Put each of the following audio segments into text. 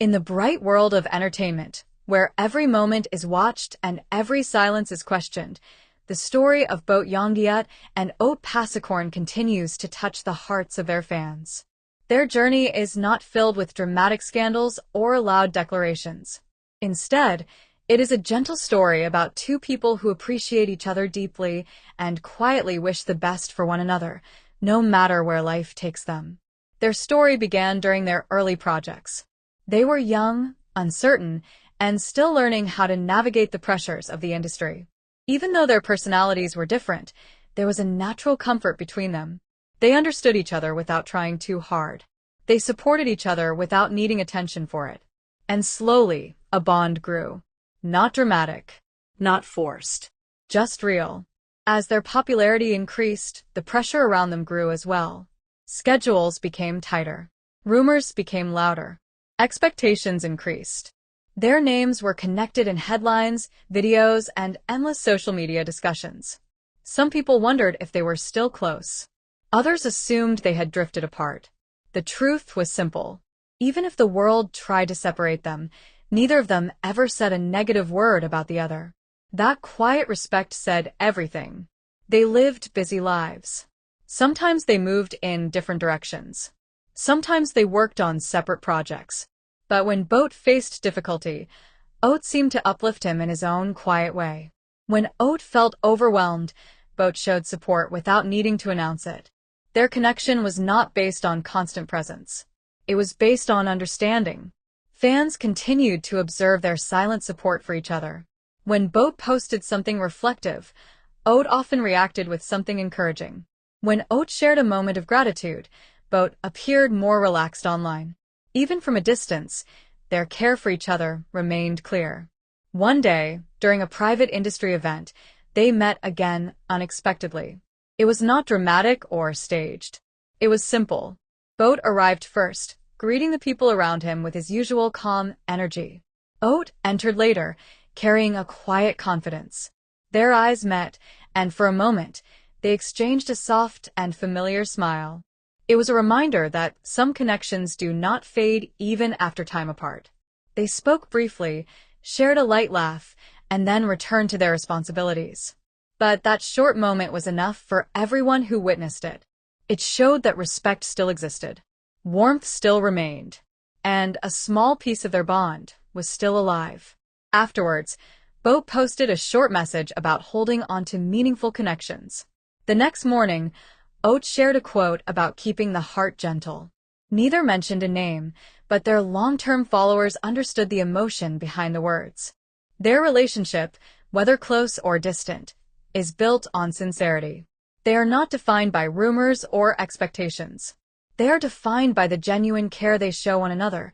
In the bright world of entertainment, where every moment is watched and every silence is questioned, the story of both Yongyut and Oat Pasakorn continues to touch the hearts of their fans. Their journey is not filled with dramatic scandals or loud declarations. Instead, it is a gentle story about two people who appreciate each other deeply and quietly wish the best for one another, no matter where life takes them. Their story began during their early projects. They were young, uncertain, and still learning how to navigate the pressures of the industry. Even though their personalities were different, there was a natural comfort between them. They understood each other without trying too hard. They supported each other without needing attention for it. And slowly, a bond grew. Not dramatic, not forced, just real. As their popularity increased, the pressure around them grew as well. Schedules became tighter. Rumors became louder. Expectations increased. Their names were connected in headlines, videos, and endless social media discussions. Some people wondered if they were still close. Others assumed they had drifted apart. The truth was simple. Even if the world tried to separate them, neither of them ever said a negative word about the other. That quiet respect said everything. They lived busy lives. Sometimes they moved in different directions. Sometimes they worked on separate projects. But when Oat faced difficulty, Oat seemed to uplift him in his own quiet way. When Oat felt overwhelmed, Oat showed support without needing to announce it. Their connection was not based on constant presence. It was based on understanding. Fans continued to observe their silent support for each other. When Oat posted something reflective, Oat often reacted with something encouraging. When Oat shared a moment of gratitude, Oat appeared more relaxed online. Even from a distance, their care for each other remained clear. One day, during a private industry event, they met again unexpectedly. It was not dramatic or staged. It was simple. Oat arrived first, greeting the people around him with his usual calm energy. Oat entered later, carrying a quiet confidence. Their eyes met, and for a moment, they exchanged a soft and familiar smile. It was a reminder that some connections do not fade even after time apart. They spoke briefly, shared a light laugh, and then returned to their responsibilities. But that short moment was enough for everyone who witnessed it. It showed that respect still existed. Warmth still remained. And a small piece of their bond was still alive. Afterwards, Oat posted a short message about holding on to meaningful connections. The next morning, Oat shared a quote about keeping the heart gentle. Neither mentioned a name, but their long-term followers understood the emotion behind the words. Their relationship, whether close or distant, is built on sincerity. They are not defined by rumors or expectations. They are defined by the genuine care they show one another,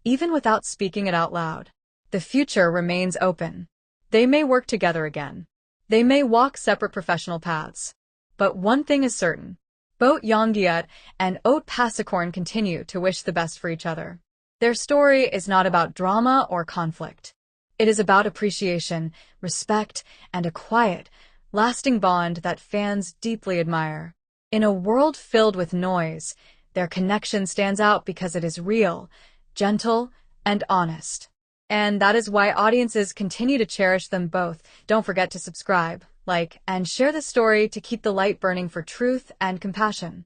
even without speaking it out loud. The future remains open. They may work together again. They may walk separate professional paths. But one thing is certain. Both Yongyut and Oat Pasakorn continue to wish the best for each other. Their story is not about drama or conflict. It is about appreciation, respect, and a quiet, lasting bond that fans deeply admire. In a world filled with noise, their connection stands out because it is real, gentle, and honest. And that is why audiences continue to cherish them both. Don't forget to subscribe, like, and share the story to keep the light burning for truth and compassion.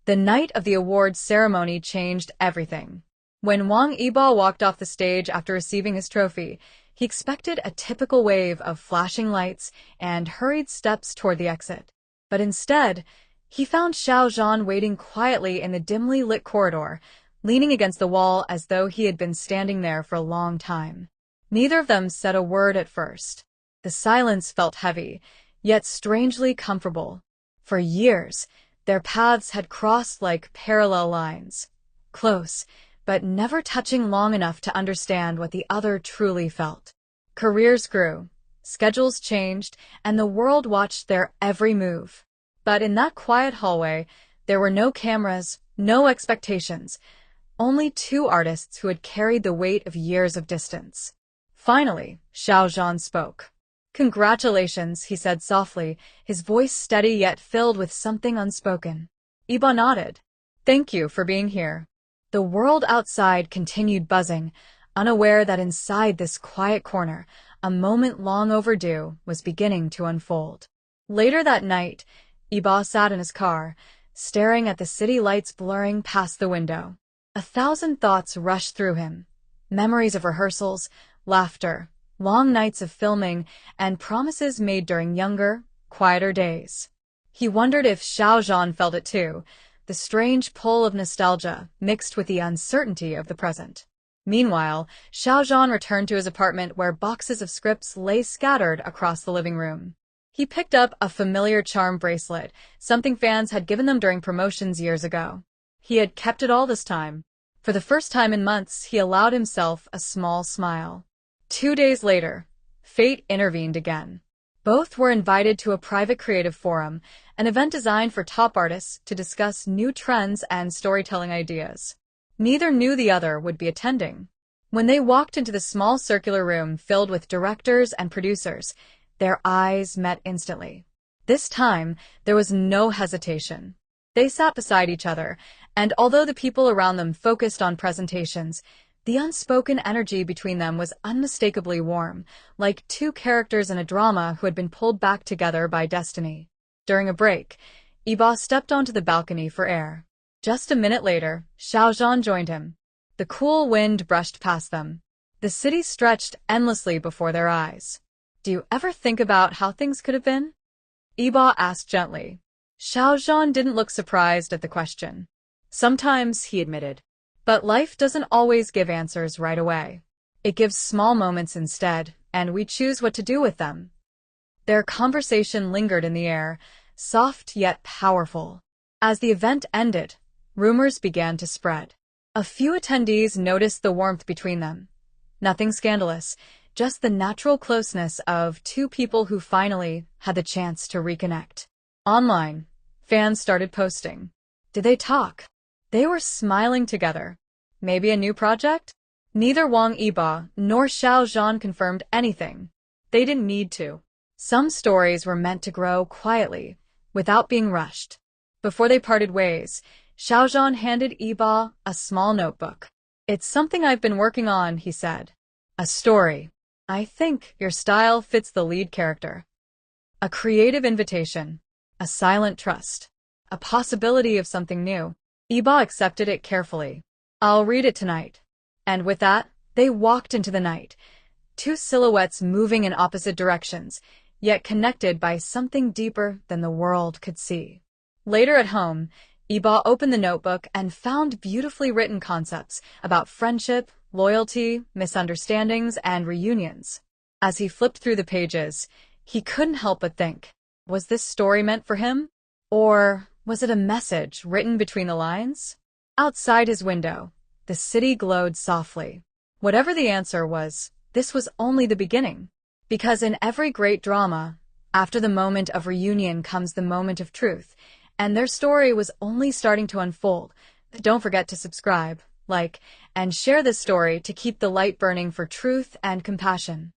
The night of the awards ceremony changed everything. When Wang Yibo walked off the stage after receiving his trophy, he expected a typical wave of flashing lights and hurried steps toward the exit. But instead, he found Xiao Zhan waiting quietly in the dimly lit corridor, leaning against the wall as though he had been standing there for a long time. Neither of them said a word at first. The silence felt heavy, yet strangely comfortable. For years, their paths had crossed like parallel lines, close, but never touching long enough to understand what the other truly felt. Careers grew, schedules changed, and the world watched their every move. But in that quiet hallway, there were no cameras, no expectations, only two artists who had carried the weight of years of distance. Finally, Xiao Zhan spoke. "Congratulations," he said softly, his voice steady yet filled with something unspoken. Yibo nodded. "Thank you for being here." The world outside continued buzzing, unaware that inside this quiet corner, a moment long overdue was beginning to unfold. Later that night, Iba sat in his car, staring at the city lights blurring past the window. 1,000 thoughts rushed through him. Memories of rehearsals, laughter, long nights of filming, and promises made during younger, quieter days. He wondered if Xiaozhan felt it too, the strange pull of nostalgia mixed with the uncertainty of the present. Meanwhile, Xiaozhan returned to his apartment where boxes of scripts lay scattered across the living room. He picked up a familiar charm bracelet, something fans had given them during promotions years ago. He had kept it all this time. For the first time in months, he allowed himself a small smile. 2 days later, fate intervened again. Both were invited to a private creative forum, an event designed for top artists to discuss new trends and storytelling ideas. Neither knew the other would be attending. When they walked into the small circular room filled with directors and producers, their eyes met instantly. This time, there was no hesitation. They sat beside each other, and although the people around them focused on presentations, the unspoken energy between them was unmistakably warm, like two characters in a drama who had been pulled back together by destiny. During a break, Iba stepped onto the balcony for air. Just a minute later, Xiaozhan joined him. The cool wind brushed past them. The city stretched endlessly before their eyes. "Do you ever think about how things could have been?" Iba asked gently. Xiaozhan didn't look surprised at the question. "Sometimes," he admitted. "But life doesn't always give answers right away. It gives small moments instead, and we choose what to do with them." Their conversation lingered in the air, soft yet powerful. As the event ended, rumors began to spread. A few attendees noticed the warmth between them. Nothing scandalous, just the natural closeness of two people who finally had the chance to reconnect. Online, fans started posting. Did they talk? They were smiling together. Maybe a new project? Neither Wang Iba nor Xiaozhan confirmed anything. They didn't need to. Some stories were meant to grow quietly, without being rushed. Before they parted ways, Xiaozhan handed Iba a small notebook. "It's something I've been working on," he said. "A story. I think your style fits the lead character." A creative invitation. A silent trust. A possibility of something new. Iba accepted it carefully. "I'll read it tonight." And with that, they walked into the night. Two silhouettes moving in opposite directions, yet connected by something deeper than the world could see. Later at home, Iba opened the notebook and found beautifully written concepts about friendship, loyalty, misunderstandings, and reunions. As he flipped through the pages, he couldn't help but think, was this story meant for him? Or was it a message written between the lines? Outside his window, the city glowed softly. Whatever the answer was, this was only the beginning. Because in every great drama, after the moment of reunion comes the moment of truth, and their story was only starting to unfold. Don't forget to subscribe, like, and share this story to keep the light burning for truth and compassion.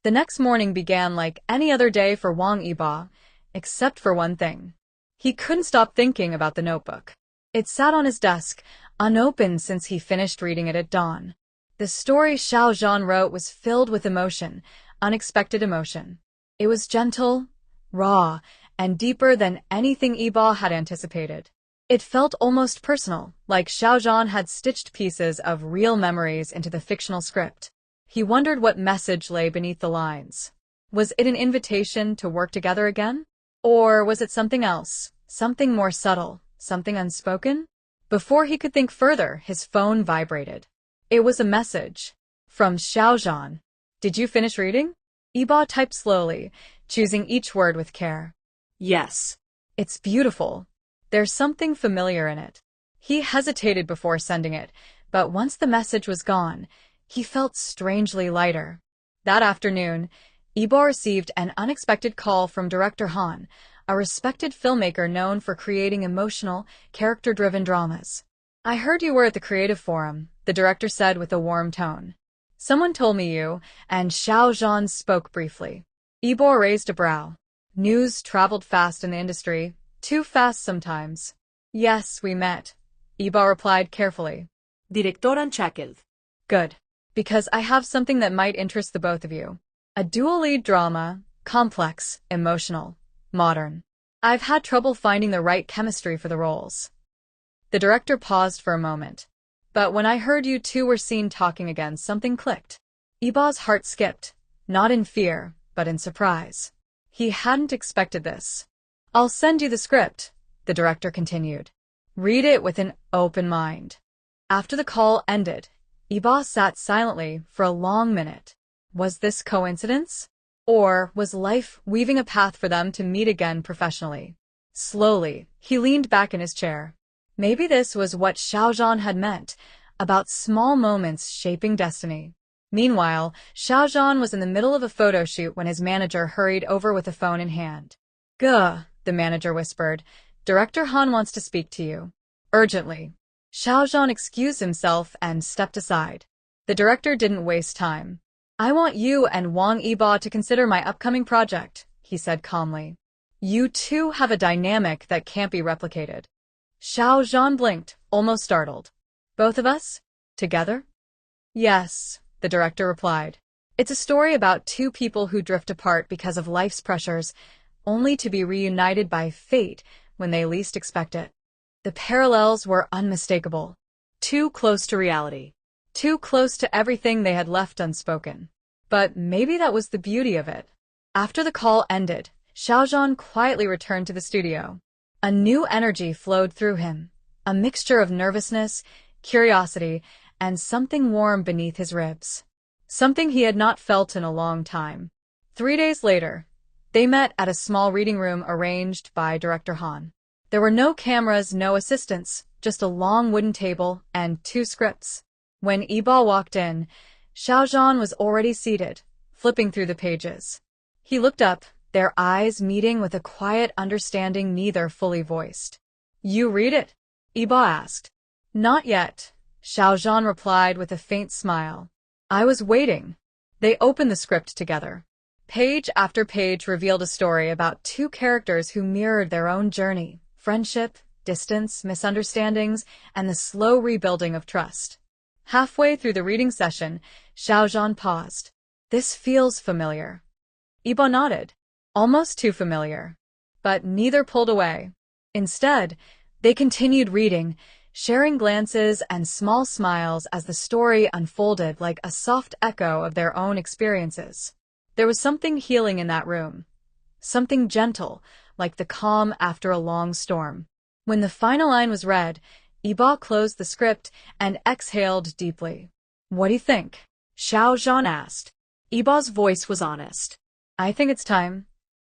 The next morning began like any other day for Wang Iba, except for one thing. He couldn't stop thinking about the notebook. It sat on his desk, unopened since he finished reading it at dawn. The story Xiaozhan wrote was filled with emotion, unexpected emotion. It was gentle, raw, and deeper than anything Iba had anticipated. It felt almost personal, like Xiaozhan had stitched pieces of real memories into the fictional script. He wondered what message lay beneath the lines. Was it an invitation to work together again? Or was it something else, something more subtle, something unspoken? Before he could think further, his phone vibrated. It was a message. From Xiaozhan. "Did you finish reading?" Iba typed slowly, choosing each word with care. "Yes." "It's beautiful. There's something familiar in it." He hesitated before sending it, but once the message was gone, he felt strangely lighter. That afternoon, Iba received an unexpected call from director Han, a respected filmmaker known for creating emotional, character-driven dramas. "I heard you were at the Creative Forum," the director said with a warm tone. "Someone told me you," and Xiaozhan spoke briefly. Iba raised a brow. News traveled fast in the industry, too fast sometimes. "Yes, we met," Iba replied carefully. "Director Unshackled." "Good. Because I have something that might interest the both of you. A dual lead drama, complex, emotional, modern. I've had trouble finding the right chemistry for the roles. The director paused for a moment. But when I heard you two were seen talking again, something clicked. Iba's heart skipped, not in fear, but in surprise. He hadn't expected this. I'll send you the script, the director continued. Read it with an open mind. After the call ended, Iba sat silently for a long minute. Was this coincidence? Or was life weaving a path for them to meet again professionally? Slowly, he leaned back in his chair. Maybe this was what Xiaozhan had meant, about small moments shaping destiny. Meanwhile, Xiaozhan was in the middle of a photo shoot when his manager hurried over with a phone in hand. Gah, the manager whispered. Director Han wants to speak to you. Urgently. Xiaozhan excused himself and stepped aside. The director didn't waste time. I want you and Wang Yiba to consider my upcoming project, he said calmly. You two have a dynamic that can't be replicated. Xiaozhan blinked, almost startled. Both of us? Together? Yes, the director replied. It's a story about two people who drift apart because of life's pressures, only to be reunited by fate when they least expect it. The parallels were unmistakable. Too close to reality. Too close to everything they had left unspoken. But maybe that was the beauty of it. After the call ended, Xiaozhan quietly returned to the studio. A new energy flowed through him, a mixture of nervousness, curiosity, and something warm beneath his ribs. Something he had not felt in a long time. 3 days later, they met at a small reading room arranged by Director Han. There were no cameras, no assistants, just a long wooden table and 2 scripts. When Iba walked in, Xiaozhan was already seated, flipping through the pages. He looked up, their eyes meeting with a quiet understanding neither fully voiced. You read it? Iba asked. Not yet, Xiaozhan replied with a faint smile. I was waiting. They opened the script together. Page after page revealed a story about 2 characters who mirrored their own journey, friendship, distance, misunderstandings, and the slow rebuilding of trust. Halfway through the reading session, Xiaozhan paused. This feels familiar. Iba nodded. Almost too familiar. But neither pulled away. Instead, they continued reading, sharing glances and small smiles as the story unfolded like a soft echo of their own experiences. There was something healing in that room. Something gentle, like the calm after a long storm. When the final line was read, Iba closed the script and exhaled deeply. What do you think? Xiaozhan asked. Iba's voice was honest. I think it's time.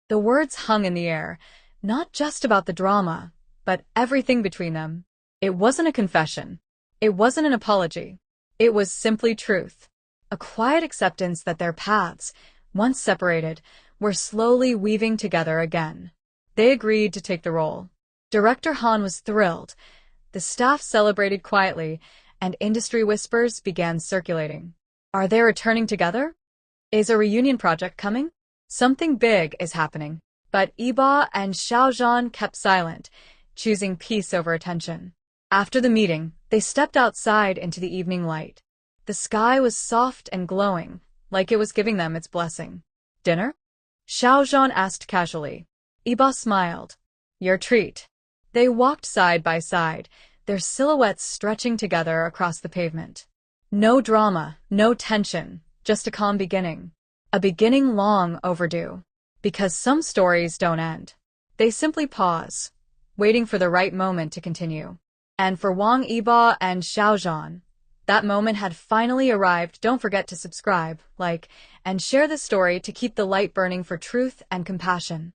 The words hung in the air, not just about the drama, but everything between them. It wasn't a confession. It wasn't an apology. It was simply truth. A quiet acceptance that their paths, once separated, were slowly weaving together again. They agreed to take the role. Director Han was thrilled. The staff celebrated quietly, and industry whispers began circulating. Are they returning together? Is a reunion project coming? Something big is happening. But Iba and Xiaozhan kept silent, choosing peace over attention. After the meeting, they stepped outside into the evening light. The sky was soft and glowing, like it was giving them its blessing. Dinner? Xiaozhan asked casually. Iba smiled. Your treat. They walked side by side, their silhouettes stretching together across the pavement. No drama, no tension, just a calm beginning. A beginning long overdue. Because some stories don't end. They simply pause, waiting for the right moment to continue. And for Wang Yiba and Xiaozhan, that moment had finally arrived. Don't forget to subscribe, like, and share this story to keep the light burning for truth and compassion.